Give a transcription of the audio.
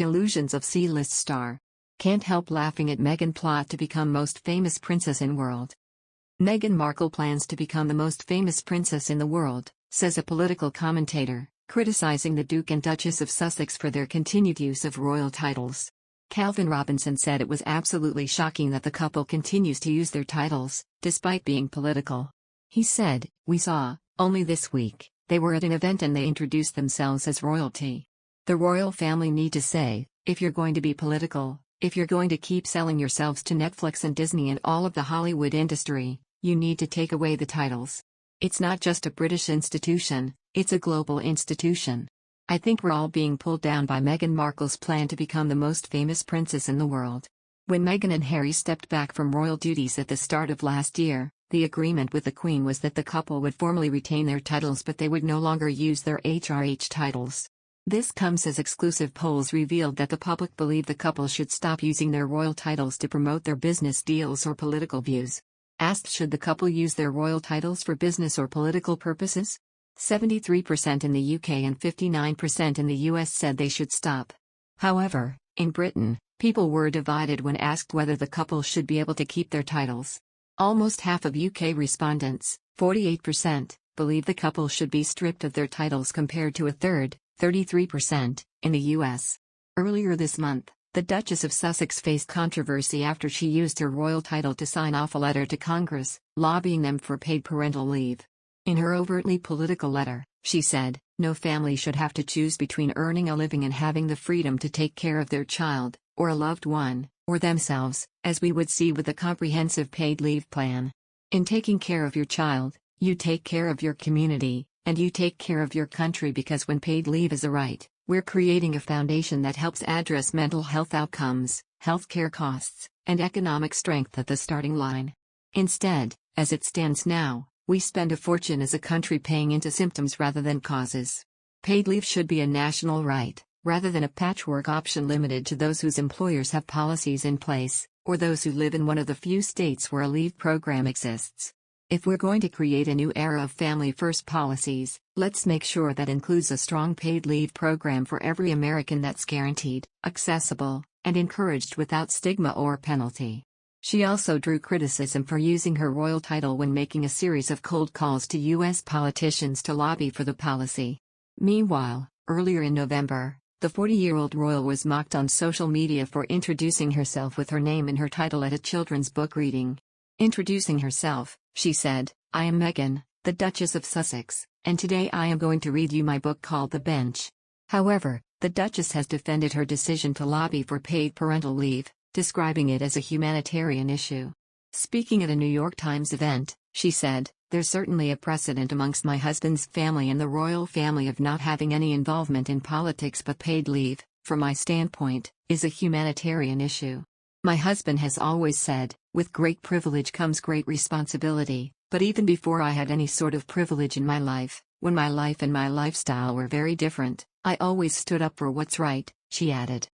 Delusions of C-list star. Can't help laughing at Meghan plot to become most famous princess in world. Meghan Markle plans to become the most famous princess in the world, says a political commentator, criticizing the Duke and Duchess of Sussex for their continued use of royal titles. Calvin Robinson said it was absolutely shocking that the couple continues to use their titles, despite being political. He said, "We saw, only this week, they were at an event and they introduced themselves as royalty. The royal family need to say, if you're going to be political, if you're going to keep selling yourselves to Netflix and Disney and all of the Hollywood industry, you need to take away the titles. It's not just a British institution, it's a global institution. I think we're all being pulled down by Meghan Markle's plan to become the most famous princess in the world." When Meghan and Harry stepped back from royal duties at the start of last year, the agreement with the Queen was that the couple would formally retain their titles but they would no longer use their HRH titles. This comes as exclusive polls revealed that the public believe the couple should stop using their royal titles to promote their business deals or political views. Asked should the couple use their royal titles for business or political purposes? 73% in the UK and 59% in the US said they should stop. However, in Britain, people were divided when asked whether the couple should be able to keep their titles. Almost half of UK respondents, 48%, believe the couple should be stripped of their titles compared to a third, 33%, in the US. Earlier this month, the Duchess of Sussex faced controversy after she used her royal title to sign off a letter to Congress, lobbying them for paid parental leave. In her overtly political letter, she said, "No family should have to choose between earning a living and having the freedom to take care of their child, or a loved one, or themselves, as we would see with a comprehensive paid leave plan. In taking care of your child, you take care of your community, and you take care of your country because when paid leave is a right, we're creating a foundation that helps address mental health outcomes, healthcare costs, and economic strength at the starting line. Instead, as it stands now, we spend a fortune as a country paying into symptoms rather than causes. Paid leave should be a national right, rather than a patchwork option limited to those whose employers have policies in place, or those who live in one of the few states where a leave program exists. If we're going to create a new era of family-first policies, let's make sure that includes a strong paid leave program for every American that's guaranteed, accessible, and encouraged without stigma or penalty." She also drew criticism for using her royal title when making a series of cold calls to U.S. politicians to lobby for the policy. Meanwhile, earlier in November, the 40-year-old royal was mocked on social media for introducing herself with her name in her title at a children's book reading. Introducing herself, she said, "I am Meghan, the Duchess of Sussex, and today I am going to read you my book called The Bench." However, the Duchess has defended her decision to lobby for paid parental leave, describing it as a humanitarian issue. Speaking at a New York Times event, she said, "There's certainly a precedent amongst my husband's family and the royal family of not having any involvement in politics, but paid leave, from my standpoint, is a humanitarian issue. My husband has always said, with great privilege comes great responsibility, but even before I had any sort of privilege in my life, when my life and my lifestyle were very different, I always stood up for what's right," she added.